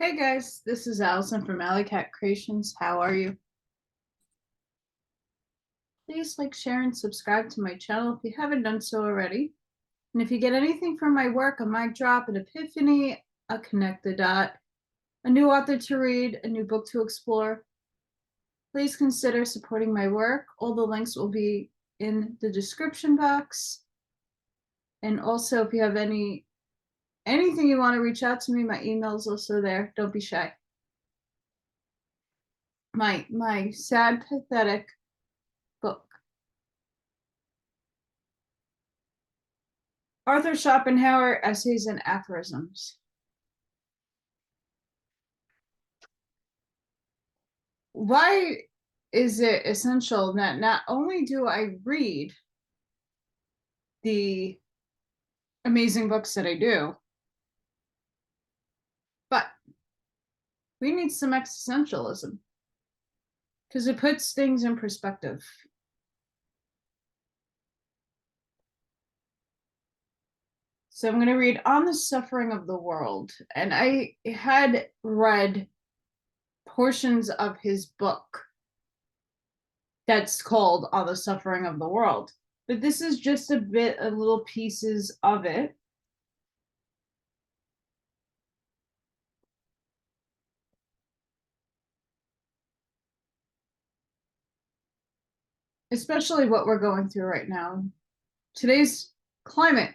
Hey guys, this is Allison from Allykatkreations. How are you? Please like, share, and subscribe to my channel if you haven't done so already. And if you get anything from my work, a mic drop, an epiphany, a connect the dot, a new author to read, a new book to explore, please consider supporting my work. All the links will be in the description box. And also, if you have anything you want to reach out to me, my email is also there. Don't be shy. My sad, pathetic book. Arthur Schopenhauer, Essays and Aphorisms. Why is it essential that not only do I read the amazing books that I do, but we need some existentialism because it puts things in perspective. So I'm going to read On the Suffering of the World. And I had read portions of his book that's called On the Suffering of the World. But this is just a little pieces of it. Especially what we're going through right now. Today's climate.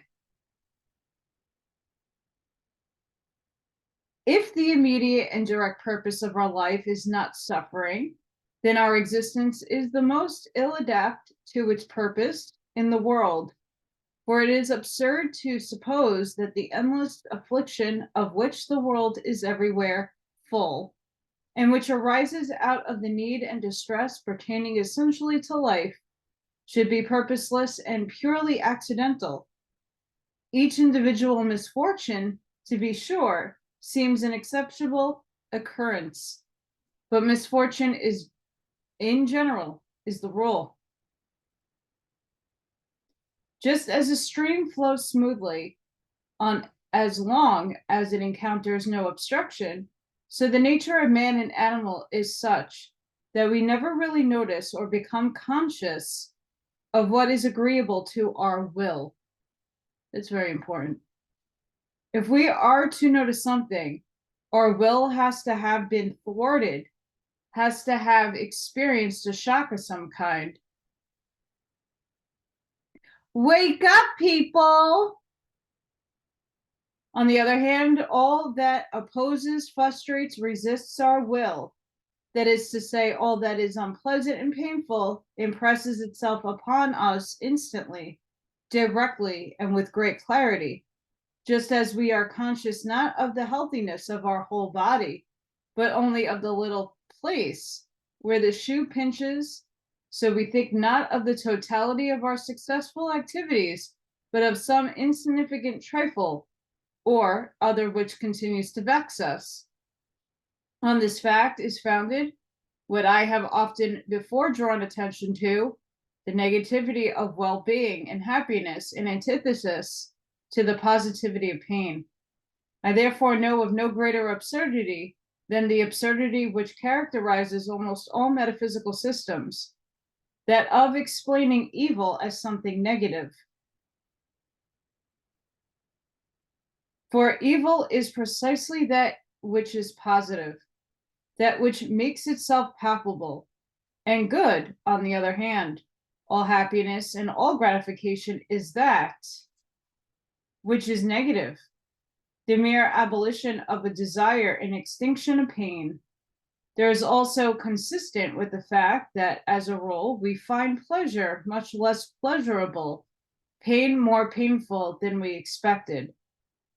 If the immediate and direct purpose of our life is not suffering, then our existence is the most ill-adapted to its purpose in the world. For it is absurd to suppose that the endless affliction of which the world is everywhere full, and which arises out of the need and distress pertaining essentially to life, should be purposeless and purely accidental. Each individual misfortune, to be sure, seems an exceptional occurrence, but misfortune is, in general, is the rule. Just as a stream flows smoothly on as long as it encounters no obstruction, so the nature of man and animal is such that we never really notice or become conscious of what is agreeable to our will. It's very important. If we are to notice something, our will has to have been thwarted, has to have experienced a shock of some kind. Wake up, people! On the other hand, all that opposes, frustrates, resists our will, that is to say, all that is unpleasant and painful, impresses itself upon us instantly, directly, and with great clarity, just as we are conscious not of the healthiness of our whole body, but only of the little place where the shoe pinches. So we think not of the totality of our successful activities, but of some insignificant trifle or other which continues to vex us. On this fact is founded what I have often before drawn attention to, the negativity of well-being and happiness in antithesis to the positivity of pain. I therefore know of no greater absurdity than the absurdity which characterizes almost all metaphysical systems, that of explaining evil as something negative. For evil is precisely that which is positive, that which makes itself palpable, and good, on the other hand, all happiness and all gratification is that which is negative, the mere abolition of a desire and extinction of pain. There is also consistent with the fact that, as a rule, we find pleasure much less pleasurable, pain more painful than we expected.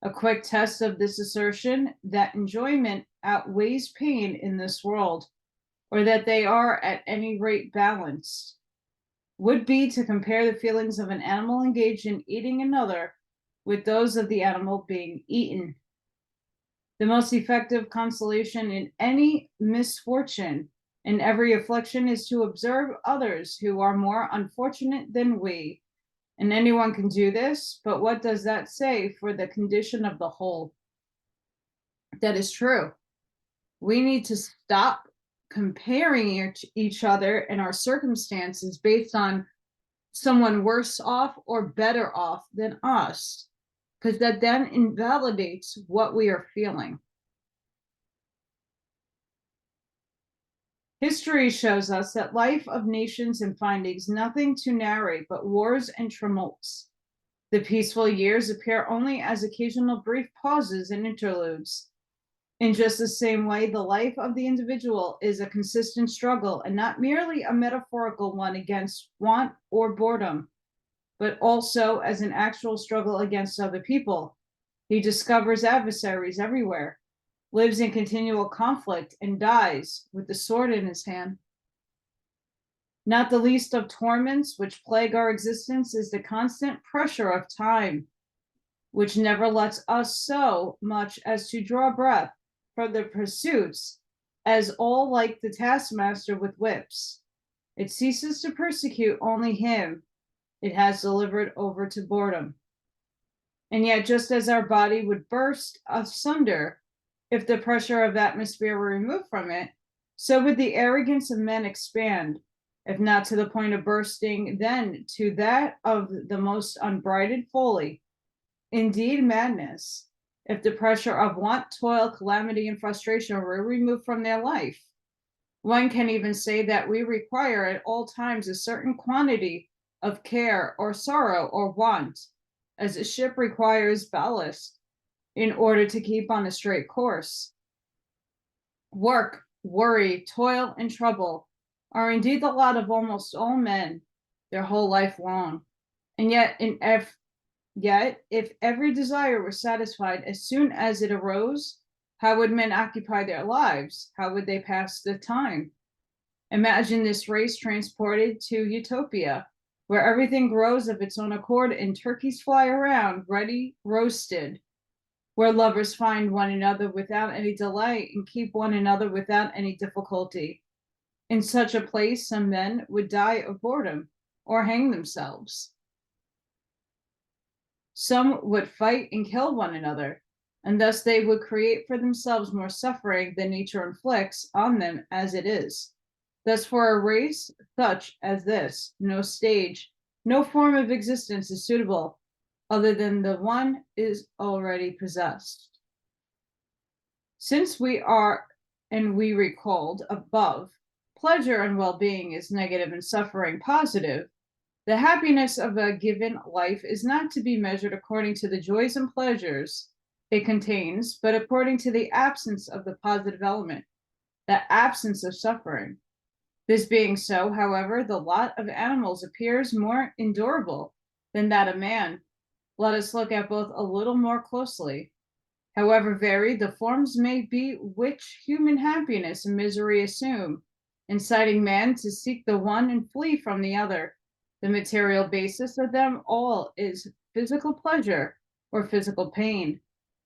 A quick test of this assertion that enjoyment outweighs pain in this world, or that they are at any rate balanced, would be to compare the feelings of an animal engaged in eating another with those of the animal being eaten. The most effective consolation in any misfortune, in every affliction, is to observe others who are more unfortunate than we. And anyone can do this, but what does that say for the condition of the whole? That is true. We need to stop comparing each other and our circumstances based on someone worse off or better off than us, because that then invalidates what we are feeling. History shows us that life of nations and findings nothing to narrate but wars and tumults. The peaceful years appear only as occasional brief pauses and interludes. In just the same way, the life of the individual is a consistent struggle and not merely a metaphorical one against want or boredom, but also as an actual struggle against other people. He discovers adversaries everywhere, lives in continual conflict, and dies with the sword in his hand. Not the least of torments which plague our existence is the constant pressure of time, which never lets us so much as to draw breath from the pursuits, as all like the taskmaster with whips. It ceases to persecute only him it has delivered over to boredom. And yet, just as our body would burst asunder if the pressure of atmosphere were removed from it, so would the arrogance of men expand, if not to the point of bursting, then to that of the most unbridled folly, indeed madness, if the pressure of want, toil, calamity, and frustration were removed from their life. One can even say that we require at all times a certain quantity of care or sorrow or want, as a ship requires ballast in order to keep on a straight course. Work, worry, toil, and trouble are indeed the lot of almost all men their whole life long. And yet, if every desire were satisfied as soon as it arose, how would men occupy their lives? How would they pass the time? Imagine this race transported to utopia, where everything grows of its own accord and turkeys fly around, ready roasted, where lovers find one another without any delay and keep one another without any difficulty. In such a place, some men would die of boredom or hang themselves. Some would fight and kill one another, and thus they would create for themselves more suffering than nature inflicts on them as it is. Thus, for a race such as this, no stage, no form of existence is suitable other than the one is already possessed. Since we recalled above, pleasure and well-being is negative and suffering positive, the happiness of a given life is not to be measured according to the joys and pleasures it contains, but according to the absence of the positive element, the absence of suffering. This being so, however, the lot of animals appears more endurable than that of man. Let us look at both a little more closely. However varied the forms may be which human happiness and misery assume, inciting man to seek the one and flee from the other, the material basis of them all is physical pleasure or physical pain.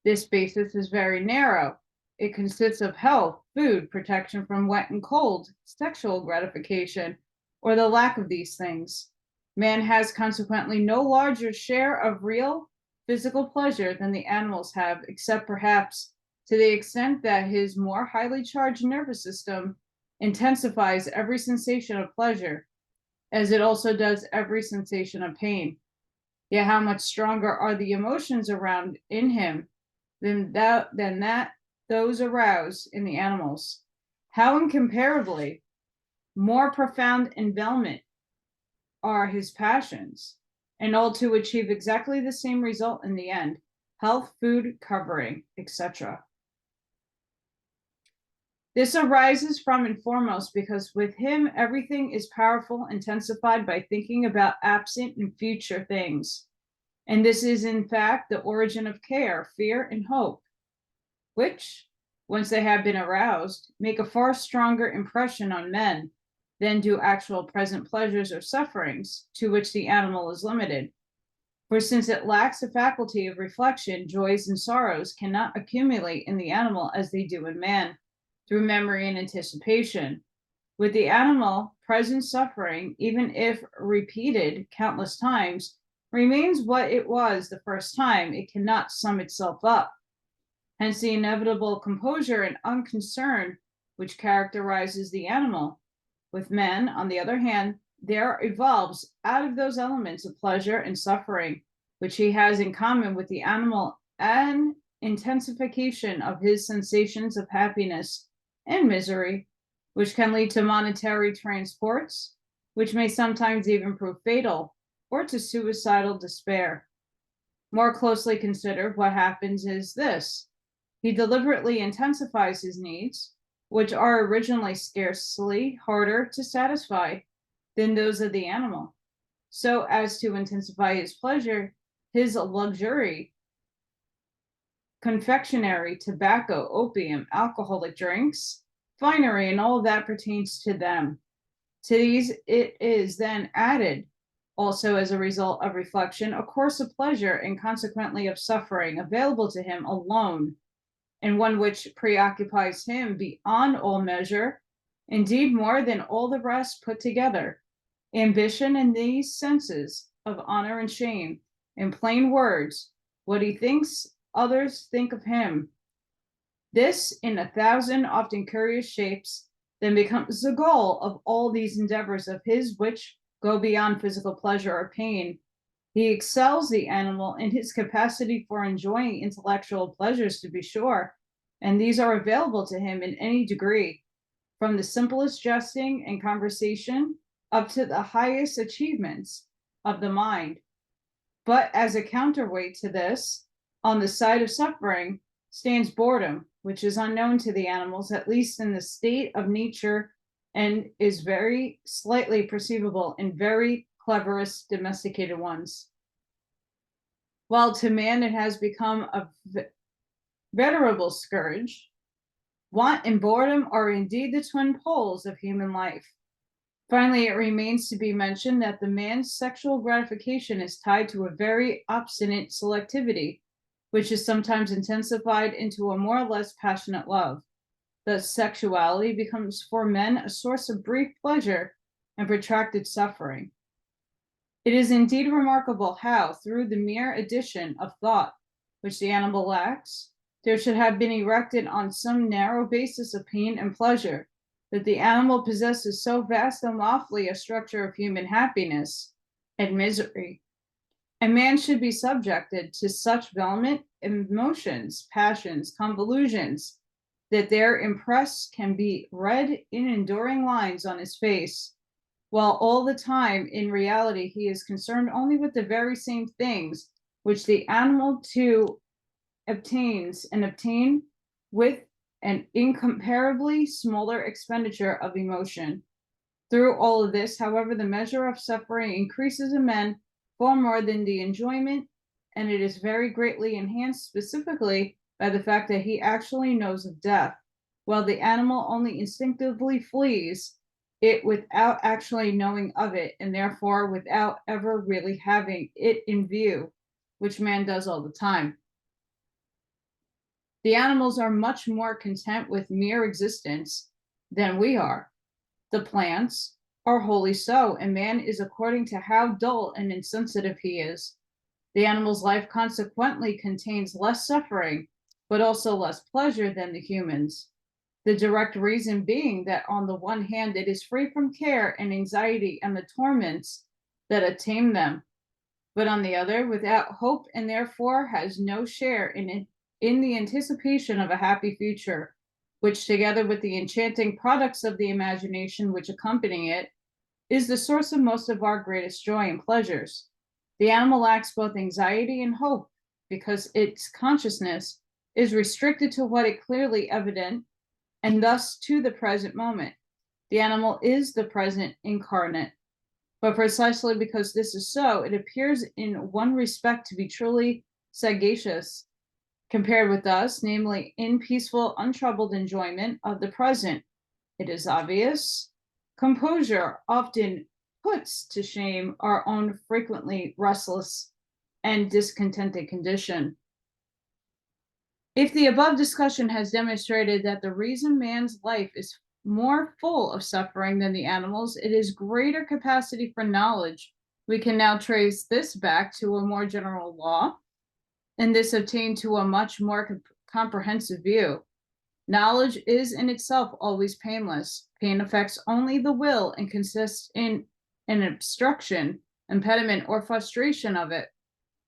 This basis is very narrow. It consists of health, food, protection from wet and cold, sexual gratification, or the lack of these things. Man has consequently no larger share of real physical pleasure than the animals have, except perhaps to the extent that his more highly charged nervous system intensifies every sensation of pleasure, as it also does every sensation of pain. Yet how much stronger are the emotions around in him than those aroused in the animals? How incomparably more profound and vehement are his passions, and all to achieve exactly the same result in the end: health, food, covering, etc. This arises from and foremost because with him everything is powerful, intensified by thinking about absent and future things. And this is in fact the origin of care, fear, and hope, which, once they have been aroused, make a far stronger impression on men than do actual present pleasures or sufferings to which the animal is limited. For since it lacks the faculty of reflection, joys and sorrows cannot accumulate in the animal as they do in man, through memory and anticipation. With the animal, present suffering, even if repeated countless times, remains what it was the first time. It cannot sum itself up. hence the inevitable composure and unconcern which characterizes the animal. With man, on the other hand, there evolves out of those elements of pleasure and suffering, which he has in common with the animal, an intensification of his sensations of happiness and misery, which can lead to monetary transports, which may sometimes even prove fatal, or to suicidal despair. More closely considered, what happens is this: he deliberately intensifies his needs, which are originally scarcely harder to satisfy than those of the animal, so as to intensify his pleasure, his luxury, confectionery, tobacco, opium, alcoholic drinks, finery, and all that pertains to them. To these it is then added, also as a result of reflection, a course of pleasure and consequently of suffering available to him alone, and one which preoccupies him beyond all measure, indeed more than all the rest put together. Ambition in these senses of honor and shame, in plain words, what he thinks others think of him. This, in 1,000 often curious shapes, then becomes the goal of all these endeavors of his which go beyond physical pleasure or pain. He excels the animal in his capacity for enjoying intellectual pleasures, to be sure, and these are available to him in any degree, from the simplest jesting and conversation up to the highest achievements of the mind. But as a counterweight to this, on the side of suffering, stands boredom, which is unknown to the animals, at least in the state of nature, and is very slightly perceivable in very cleverest domesticated ones. While to man it has become a venerable scourge, want and boredom are indeed the twin poles of human life. Finally, it remains to be mentioned that the man's sexual gratification is tied to a very obstinate selectivity, which is sometimes intensified into a more or less passionate love. Thus, sexuality becomes for men a source of brief pleasure and protracted suffering. It is indeed remarkable how, through the mere addition of thought, which the animal lacks, there should have been erected on some narrow basis of pain and pleasure, that the animal possesses so vast and lofty a structure of human happiness and misery. And man should be subjected to such vehement emotions, passions, convolutions, that their impress can be read in enduring lines on his face, while all the time, in reality, he is concerned only with the very same things which the animal too obtains, and obtain with an incomparably smaller expenditure of emotion. Through all of this, however, the measure of suffering increases in men far more than the enjoyment, and it is very greatly enhanced specifically by the fact that he actually knows of death, while the animal only instinctively flees it without actually knowing of it, and therefore without ever really having it in view, which man does all the time. The animals are much more content with mere existence than we are. The plants are wholly so, and man is according to how dull and insensitive he is. The animal's life consequently contains less suffering, but also less pleasure than the human's. The direct reason being that on the one hand, it is free from care and anxiety and the torments that attend them, but on the other, without hope, and therefore has no share in it, in the anticipation of a happy future, which, together with the enchanting products of the imagination which accompany it, is the source of most of our greatest joy and pleasures. The animal lacks both anxiety and hope, because its consciousness is restricted to what is clearly evident, and thus to the present moment. The animal is the present incarnate. But precisely because this is so, it appears in one respect to be truly sagacious, compared with us, namely in peaceful, untroubled enjoyment of the present. It is obvious. Composure often puts to shame our own frequently restless and discontented condition. If the above discussion has demonstrated that the reason man's life is more full of suffering than the animals, it is greater capacity for knowledge. We can now trace this back to a more general law, and this obtained to a much more comprehensive view. Knowledge is in itself always painless. Pain affects only the will and consists in an obstruction, impediment, or frustration of it.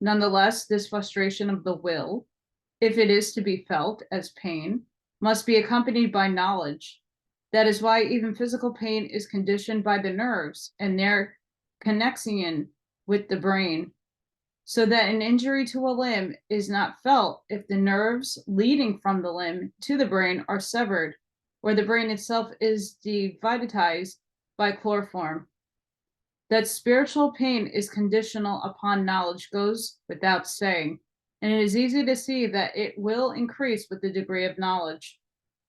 Nonetheless, this frustration of the will, if it is to be felt as pain, must be accompanied by knowledge. That is why even physical pain is conditioned by the nerves and their connection with the brain, so that an injury to a limb is not felt if the nerves leading from the limb to the brain are severed, or the brain itself is devitalized by chloroform. That spiritual pain is conditional upon knowledge goes without saying, and it is easy to see that it will increase with the degree of knowledge.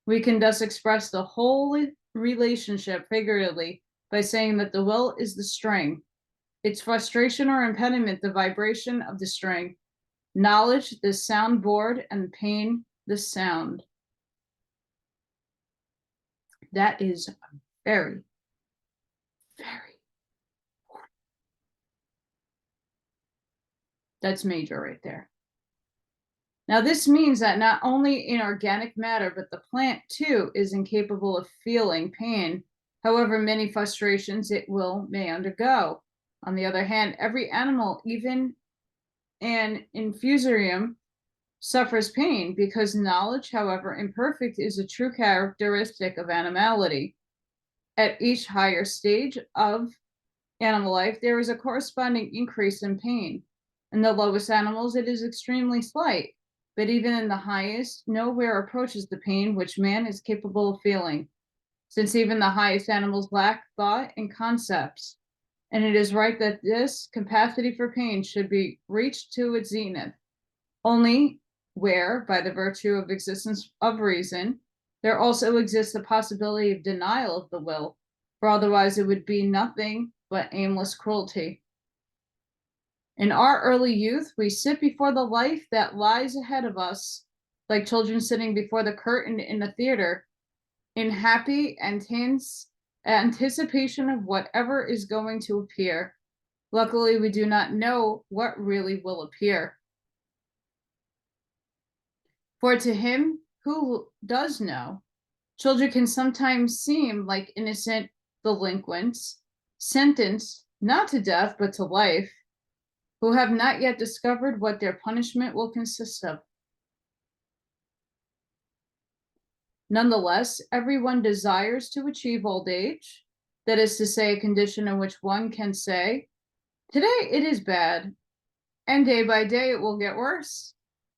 We can thus express the whole relationship figuratively by saying that the will is the string, its frustration or impediment the vibration of the string, knowledge the soundboard, and pain the sound. That is very, very, that's major right there. Now, this means that not only in organic matter, but the plant too is incapable of feeling pain, however many frustrations it may undergo. On the other hand, every animal, even an infusorium, suffers pain because knowledge, however imperfect, is a true characteristic of animality. At each higher stage of animal life, there is a corresponding increase in pain. In the lowest animals, it is extremely slight, but even in the highest, nowhere approaches the pain which man is capable of feeling, since even the highest animals lack thought and concepts. And it is right that this capacity for pain should be reached to its zenith, only where, by the virtue of existence of reason, there also exists a possibility of denial of the will, for otherwise it would be nothing but aimless cruelty. In our early youth, we sit before the life that lies ahead of us, like children sitting before the curtain in a theater, in happy anticipation of whatever is going to appear. Luckily, we do not know what really will appear. For to him who does know, children can sometimes seem like innocent delinquents, sentenced not to death but to life, who have not yet discovered what their punishment will consist of. Nonetheless, everyone desires to achieve old age, that is to say, a condition in which one can say, today it is bad, and day by day it will get worse,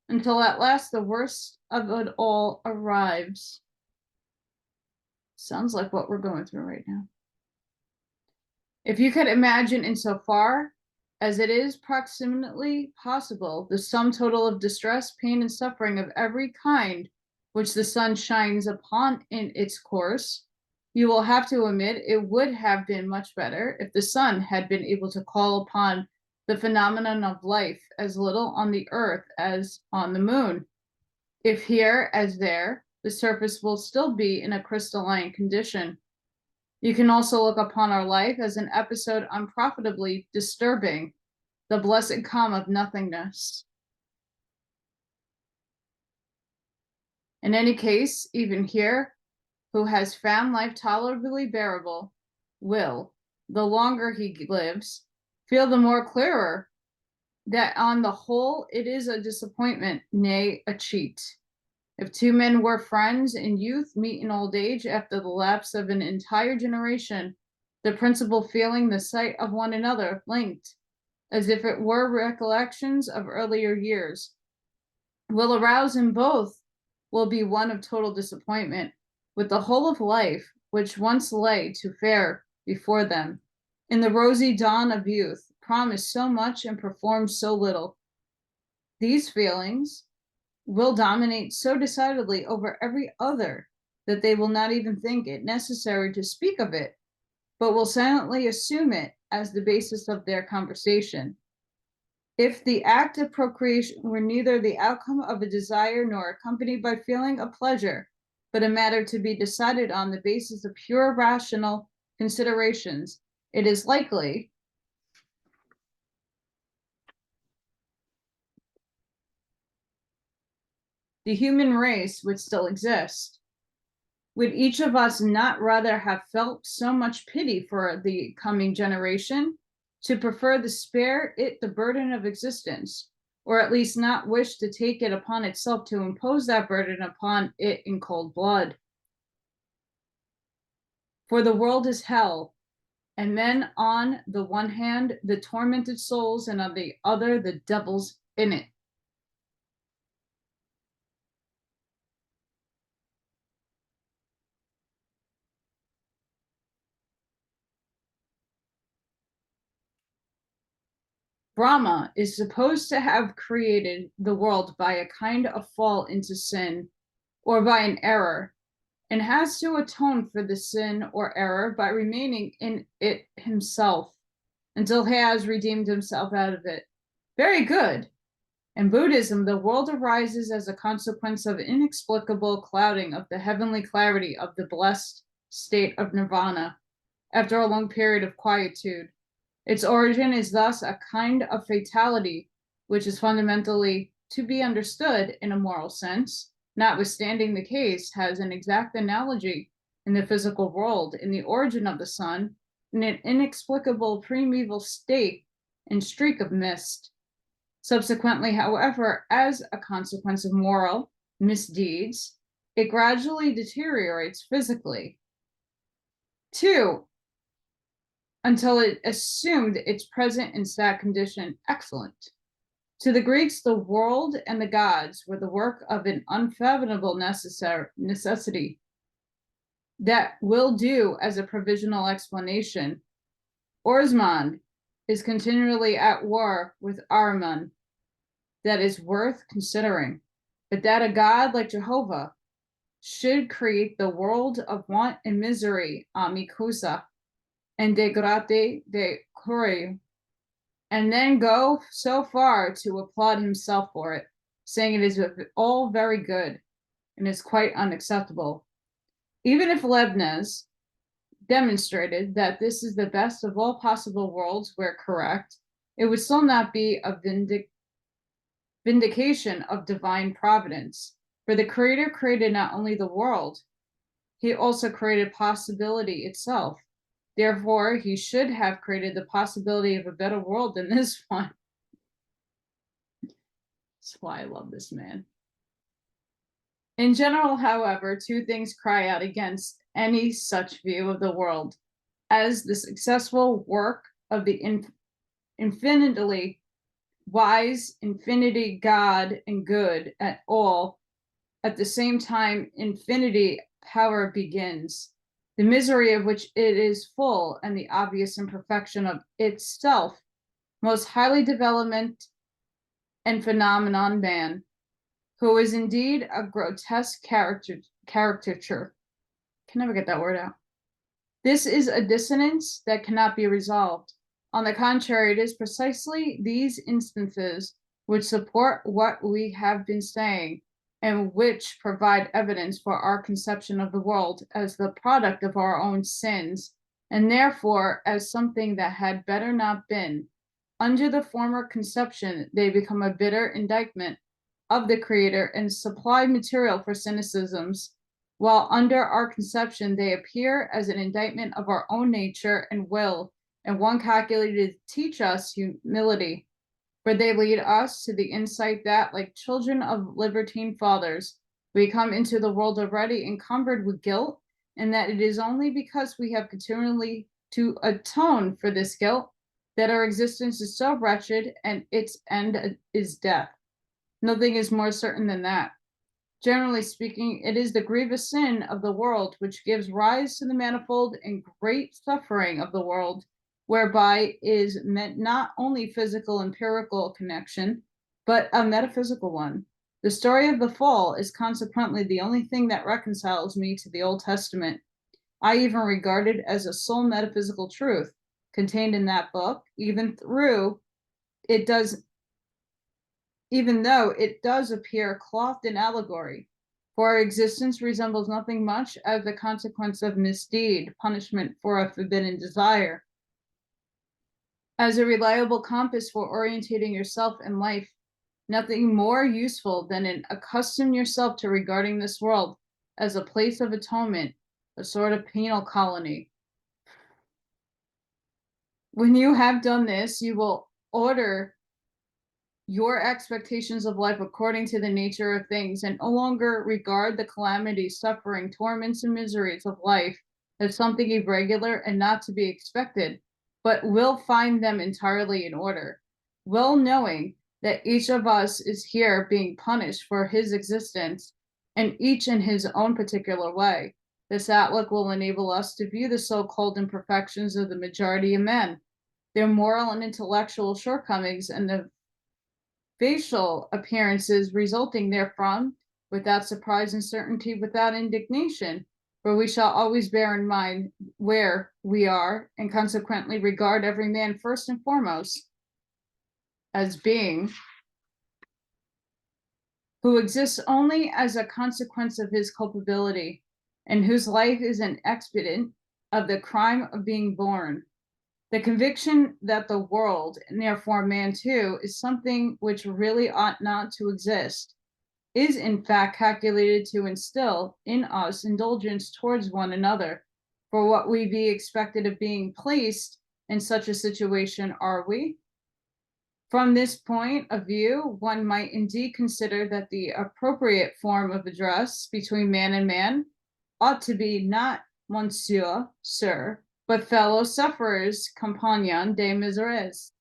until at last the worst of it all arrives. Sounds like what we're going through right now. If you could imagine insofar as it is proximately possible, the sum total of distress, pain, and suffering of every kind which the sun shines upon in its course, you will have to admit it would have been much better if the sun had been able to call upon the phenomenon of life as little on the earth as on the moon. If here, as there, the surface will still be in a crystalline condition. You can also look upon our life as an episode unprofitably disturbing, the blessed calm of nothingness. In any case, even here, who has found life tolerably bearable, will, the longer he lives, feel the more clearer that on the whole it is a disappointment, nay, a cheat. If two men were friends in youth, meet in old age after the lapse of an entire generation, the principal feeling the sight of one another linked, as if it were recollections of earlier years, will arouse in both will be one of total disappointment, with the whole of life, which once lay too fair before them, in the rosy dawn of youth, promised so much and performed so little. These feelings will dominate so decidedly over every other that they will not even think it necessary to speak of it, but will silently assume it as the basis of their conversation. If the act of procreation were neither the outcome of a desire nor accompanied by feeling of pleasure, but a matter to be decided on the basis of pure rational considerations, it is likely the human race would still exist. Would each of us not rather have felt so much pity for the coming generation to prefer to spare it the burden of existence, or at least not wish to take it upon itself to impose that burden upon it in cold blood? For the world is hell, and men on the one hand, the tormented souls, and on the other, the devils in it. Brahma is supposed to have created the world by a kind of fall into sin or by an error, and has to atone for the sin or error by remaining in it himself until he has redeemed himself out of it. Very good. In Buddhism, the world arises as a consequence of inexplicable clouding of the heavenly clarity of the blessed state of nirvana after a long period of quietude. Its origin is thus a kind of fatality, which is fundamentally to be understood in a moral sense, notwithstanding the case has an exact analogy in the physical world, in the origin of the sun, in an inexplicable primeval state and streak of mist. Subsequently, however, as a consequence of moral misdeeds, it gradually deteriorates physically. 2, until it assumed its present and sad condition excellent. To the Greeks, the world and the gods were the work of an unfathomable necessity that will do as a provisional explanation. Orsmond is continually at war with Ahriman. That is worth considering, but that a god like Jehovah should create the world of want and misery, amikusa, and degrade de Corée, and then go so far to applaud himself for it, saying it is all very good and is quite unacceptable. Even if Leibniz demonstrated that this is the best of all possible worlds where correct, it would still not be a vindication of divine providence, for the creator created not only the world, he also created possibility itself. Therefore, he should have created the possibility of a better world than this one. That's why I love this man. In general, however, 2 things cry out against any such view of the world as the successful work of the infinitely wise infinity God and good at all. At the same time, infinity power begins, the misery of which it is full, and the obvious imperfection of itself, most highly development and phenomenon man, who is indeed a grotesque caricature. Can never get that word out. This is a dissonance that cannot be resolved. On the contrary, it is precisely these instances which support what we have been saying, and which provide evidence for our conception of the world as the product of our own sins, and therefore as something that had better not been. Under the former conception, they become a bitter indictment of the Creator and supply material for cynicisms, while under our conception, they appear as an indictment of our own nature and will, and one calculated to teach us humility. For they lead us to the insight that, like children of libertine fathers, we come into the world already encumbered with guilt, and that it is only because we have continually to atone for this guilt that our existence is so wretched and its end is death. Nothing is more certain than that. Generally speaking, it is the grievous sin of the world which gives rise to the manifold and great suffering of the world, whereby is meant not only physical empirical connection, but a metaphysical one. The story of the fall is consequently the only thing that reconciles me to the Old Testament. I even regard it as a sole metaphysical truth contained in that book, even though it does appear clothed in allegory. For our existence resembles nothing much as the consequence of misdeed, punishment for a forbidden desire. As a reliable compass for orientating yourself in life, nothing more useful than an accustom yourself to regarding this world as a place of atonement, a sort of penal colony. When you have done this, you will order your expectations of life according to the nature of things, and no longer regard the calamities, suffering, torments, and miseries of life as something irregular and not to be expected, but will find them entirely in order, well knowing that each of us is here being punished for his existence, and each in his own particular way. This outlook will enable us to view the so-called imperfections of the majority of men, their moral and intellectual shortcomings, and the facial appearances resulting therefrom, without surprise and certainty, without indignation, for we shall always bear in mind where we are, and consequently regard every man first and foremost as being who exists only as a consequence of his culpability, and whose life is an expedient of the crime of being born. The conviction that the world, and therefore man too, is something which really ought not to exist, is in fact calculated to instill in us indulgence towards one another. For what we be expected of being placed in such a situation are we? From this point of view, one might indeed consider that the appropriate form of address between man and man ought to be not monsieur, sir, but fellow sufferers, compagnon de misères.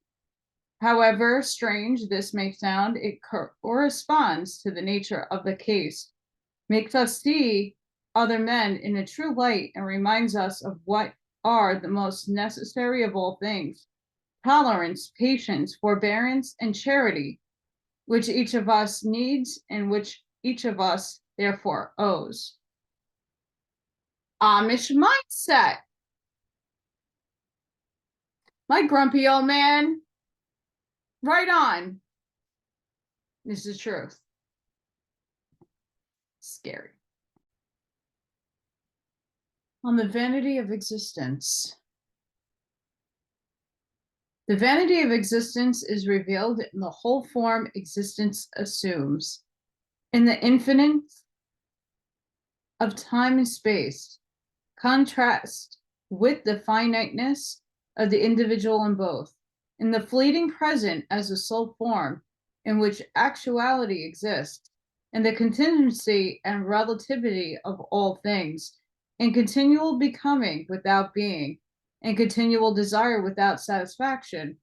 However strange this may sound, it corresponds to the nature of the case, makes us see other men in a true light, and reminds us of what are the most necessary of all things: tolerance, patience, forbearance, and charity, which each of us needs and which each of us therefore owes. Amish mindset. My grumpy old man. Right on. This is truth. Scary. On the vanity of existence. The vanity of existence is revealed in the whole form existence assumes, in the infinite of time and space, contrast with the finiteness of the individual in both, in the fleeting present as a sole form in which actuality exists, in the contingency and relativity of all things, in continual becoming without being, in continual desire without satisfaction,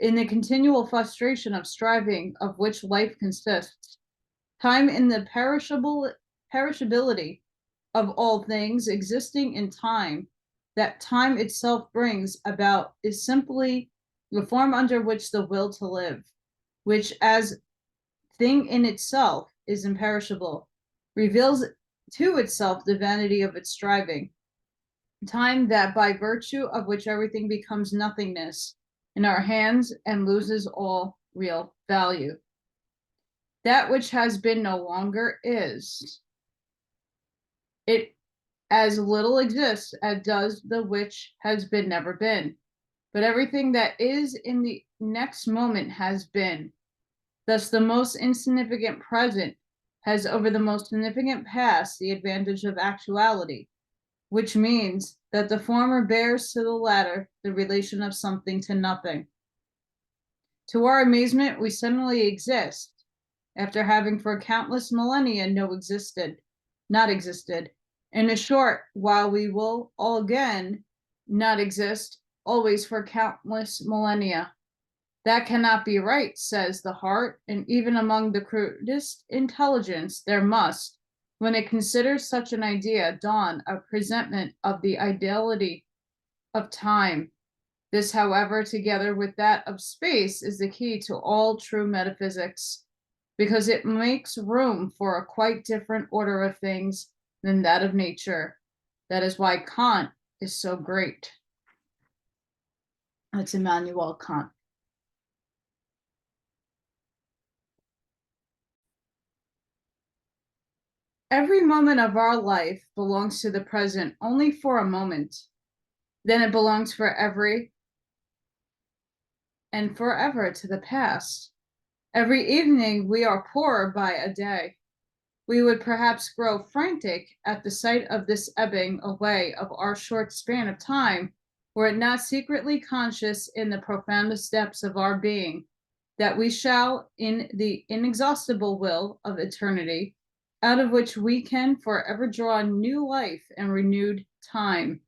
in the continual frustration of striving of which life consists, time in the perishability of all things existing in time, that time itself brings about, is simply the form under which the will to live, which as thing in itself is imperishable, reveals to itself the vanity of its striving. Time that by virtue of which everything becomes nothingness in our hands and loses all real value. That which has been no longer is. It as little exists as does the which has been never been. But everything that is in the next moment has been. Thus the most insignificant present has over the most significant past the advantage of actuality, which means that the former bears to the latter the relation of something to nothing. To our amazement, we suddenly exist, after having for countless millennia not existed. In a short while, we will all again not exist, always for countless millennia. That cannot be right, says the heart, and even among the crudest intelligence there must, when it considers such an idea, dawn a presentiment of the ideality of time. This, however, together with that of space, is the key to all true metaphysics, because it makes room for a quite different order of things than that of nature. That is why Kant is so great. That's Immanuel Kant. Every moment of our life belongs to the present only for a moment. Then it belongs for every and forever to the past. Every evening we are poorer by a day. We would perhaps grow frantic at the sight of this ebbing away of our short span of time, were it not secretly conscious in the profoundest depths of our being that we shall, in the inexhaustible will of eternity, out of which we can forever draw new life and renewed time.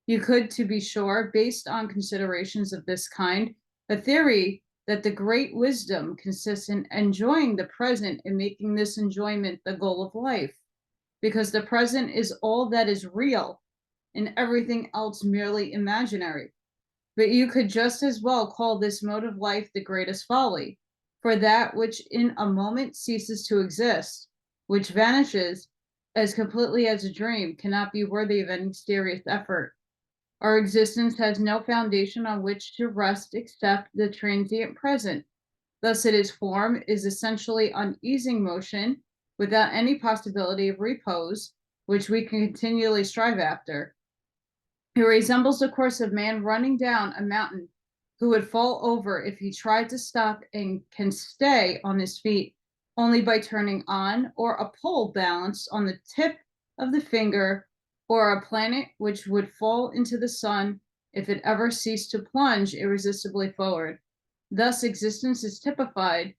You could, to be sure, based on considerations of this kind, a theory that the great wisdom consists in enjoying the present and making this enjoyment the goal of life, because the present is all that is real and everything else merely imaginary. But you could just as well call this mode of life the greatest folly, for that which in a moment ceases to exist, which vanishes as completely as a dream, cannot be worthy of any serious effort. Our existence has no foundation on which to rest except the transient present. Thus, its form is essentially uneasing motion without any possibility of repose, which we can continually strive after. It resembles the course of man running down a mountain who would fall over if he tried to stop and can stay on his feet only by turning on, or a pole balanced on the tip of the finger, or a planet which would fall into the sun if it ever ceased to plunge irresistibly forward. Thus, existence is typified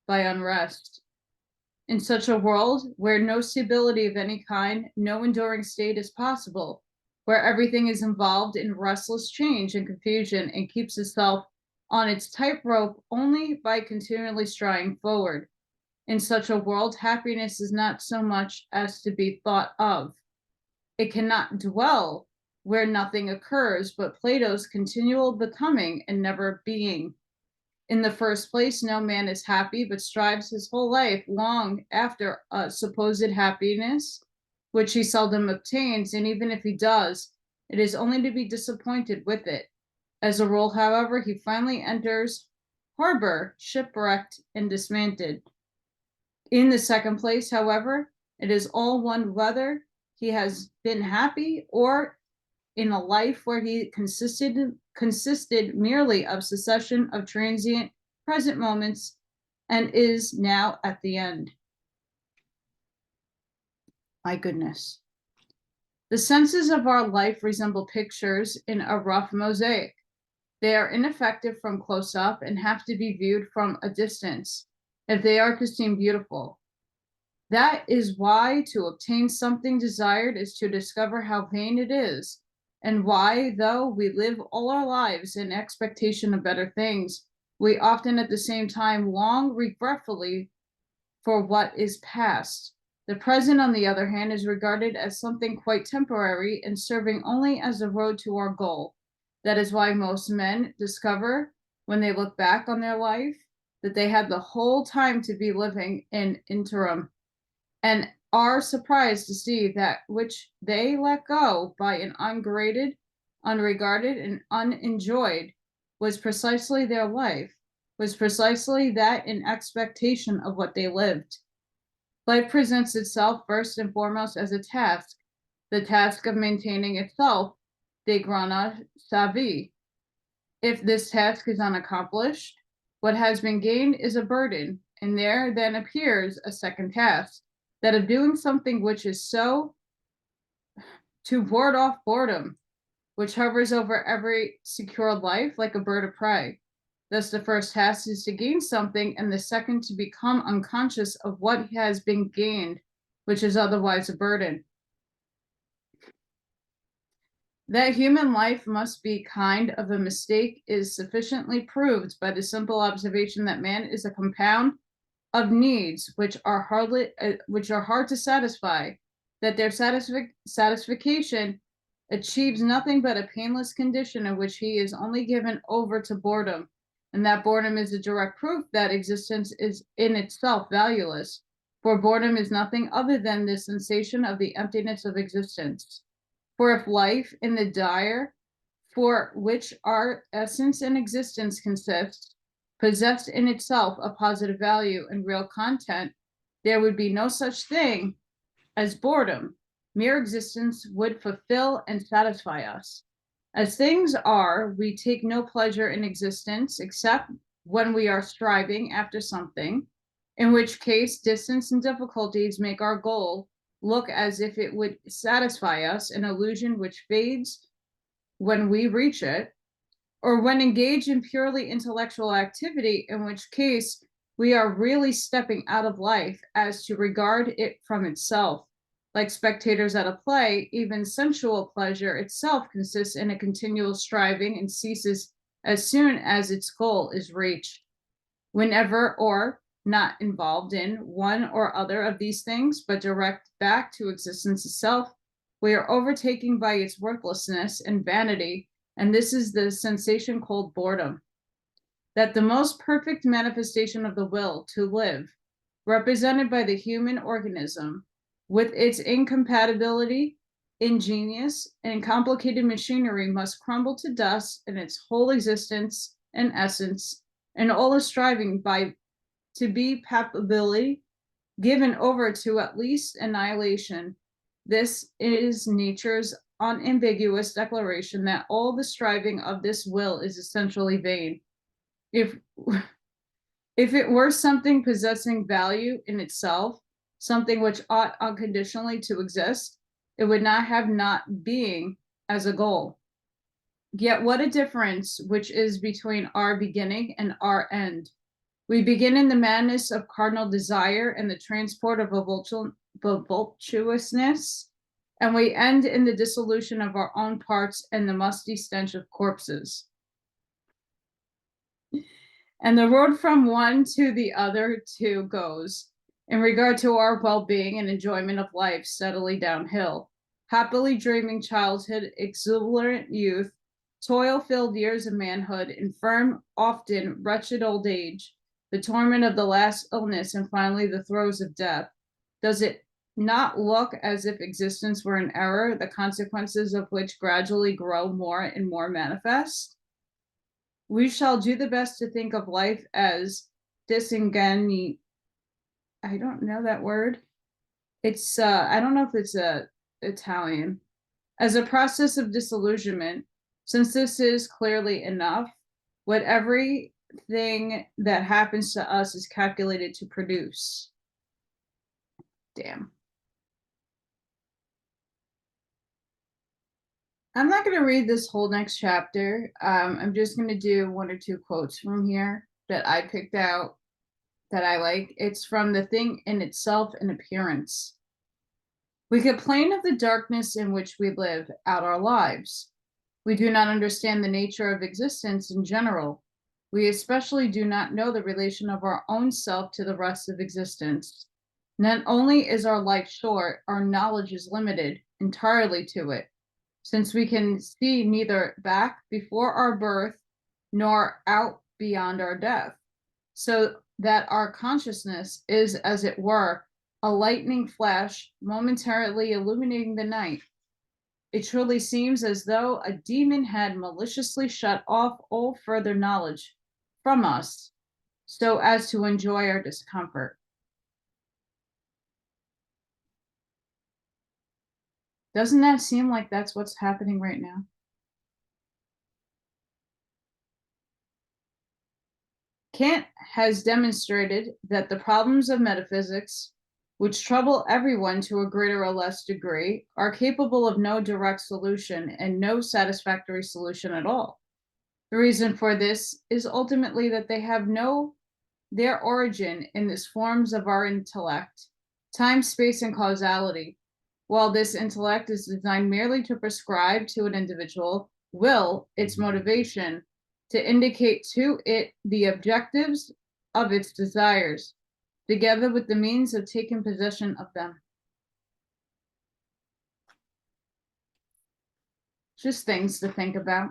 by unrest. In such a world where no stability of any kind, no enduring state is possible, where everything is involved in restless change and confusion and keeps itself on its tightrope only by continually striding forward. In such a world, happiness is not so much as to be thought of. It cannot dwell where nothing occurs but Plato's continual becoming and never being. In the first place, no man is happy, but strives his whole life long after a supposed happiness, which he seldom obtains, and even if he does, it is only to be disappointed with it. As a rule, however, he finally enters harbor, shipwrecked and dismantled. In the second place, however, it is all one whether he has been happy or in a life where he consisted merely of succession of transient present moments and is now at the end. My goodness. The senses of our life resemble pictures in a rough mosaic. They are ineffective from close up and have to be viewed from a distance if they are to seem beautiful. That is why to obtain something desired is to discover how vain it is, and why, though we live all our lives in expectation of better things, we often at the same time long regretfully for what is past. The present, on the other hand, is regarded as something quite temporary and serving only as a road to our goal. That is why most men discover, when they look back on their life, that they had the whole time to be living in interim, and are surprised to see that which they let go by an ungraded, unregarded, and unenjoyed was precisely their life, was precisely that in expectation of what they lived. Life presents itself first and foremost as a task, the task of maintaining itself, de grana savi. If this task is unaccomplished, what has been gained is a burden, and there then appears a second task, that of doing something which is so to ward off boredom, which hovers over every secure life like a bird of prey. Thus, the first task is to gain something, and the second to become unconscious of what has been gained, which is otherwise a burden. That human life must be kind of a mistake is sufficiently proved by the simple observation that man is a compound of needs which are hard to satisfy, that their satisfaction achieves nothing but a painless condition in which he is only given over to boredom, and that boredom is a direct proof that existence is in itself valueless, for boredom is nothing other than the sensation of the emptiness of existence. For if life in the dire for which our essence and existence consists possessed in itself a positive value and real content, there would be no such thing as boredom. Mere existence would fulfill and satisfy us. As things are, we take no pleasure in existence except when we are striving after something, in which case distance and difficulties make our goal look as if it would satisfy us, an illusion which fades when we reach it, or when engaged in purely intellectual activity, in which case we are really stepping out of life as to regard it from itself. Like spectators at a play, even sensual pleasure itself consists in a continual striving and ceases as soon as its goal is reached. Whenever or not involved in one or other of these things, but direct back to existence itself, we are overtaken by its worthlessness and vanity, and this is the sensation called boredom. That the most perfect manifestation of the will to live, represented by the human organism, with its incompatibility, ingenious, and complicated machinery, must crumble to dust in its whole existence and essence, and all is striving to be palpability given over to at least annihilation. This is nature's unambiguous declaration that all the striving of this will is essentially vain. If it were something possessing value in itself, something which ought unconditionally to exist, it would not have not being as a goal. Yet what a difference which is between our beginning and our end. We begin in the madness of cardinal desire and the transport of voluptuousness, and we end in the dissolution of our own parts and the musty stench of corpses. And the road from one to the other two goes, in regard to our well-being and enjoyment of life, steadily downhill. Happily dreaming childhood, exuberant youth, toil-filled years of manhood, infirm, often wretched old age, the torment of the last illness, and finally the throes of death. Does it not look as if existence were an error, the consequences of which gradually grow more and more manifest? We shall do the best to think of life as disingani. I don't know that word. It's I don't know if it's Italian. As a process of disillusionment, since this is clearly enough, what everything that happens to us is calculated to produce. Damn. I'm not going to read this whole next chapter. I'm just going to do one or two quotes from here that I picked out that I like. It's from The Thing in Itself and Appearance. We complain of the darkness in which we live out our lives. We do not understand the nature of existence in general. We especially do not know the relation of our own self to the rest of existence. Not only is our life short, our knowledge is limited entirely to it, since we can see neither back before our birth nor out beyond our death, so that our consciousness is, as it were, a lightning flash momentarily illuminating the night. It truly seems as though a demon had maliciously shut off all further knowledge from us, so as to enjoy our discomfort. Doesn't that seem like that's what's happening right now? Kant has demonstrated that the problems of metaphysics, which trouble everyone to a greater or less degree, are capable of no direct solution and no satisfactory solution at all. The reason for this is ultimately that they have their origin in the forms of our intellect, time, space, and causality. While this intellect is designed merely to prescribe to an individual will its motivation, to indicate to it the objectives of its desires, together with the means of taking possession of them. Just things to think about.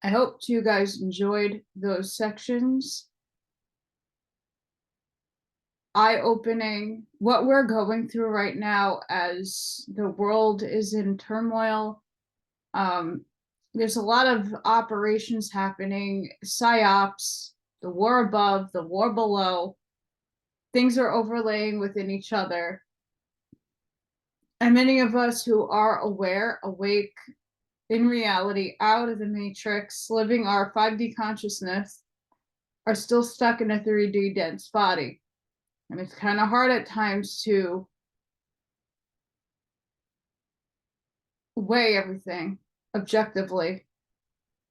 I hope you guys enjoyed those sections. Eye-opening. What we're going through right now as the world is in turmoil. There's a lot of operations happening, psyops, the war above, the war below. Things are overlaying within each other. And many of us who are aware, awake, in reality, out of the matrix, living our 5D consciousness, are still stuck in a 3D dense body. And it's kind of hard at times to weigh everything objectively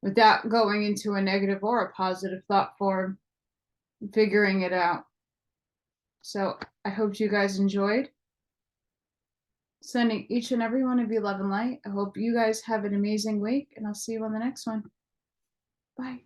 without going into a negative or a positive thought form, figuring it out. So I hope you guys enjoyed. Sending each and every one of you love and light. I hope you guys have an amazing week, and I'll see you on the next one. Bye.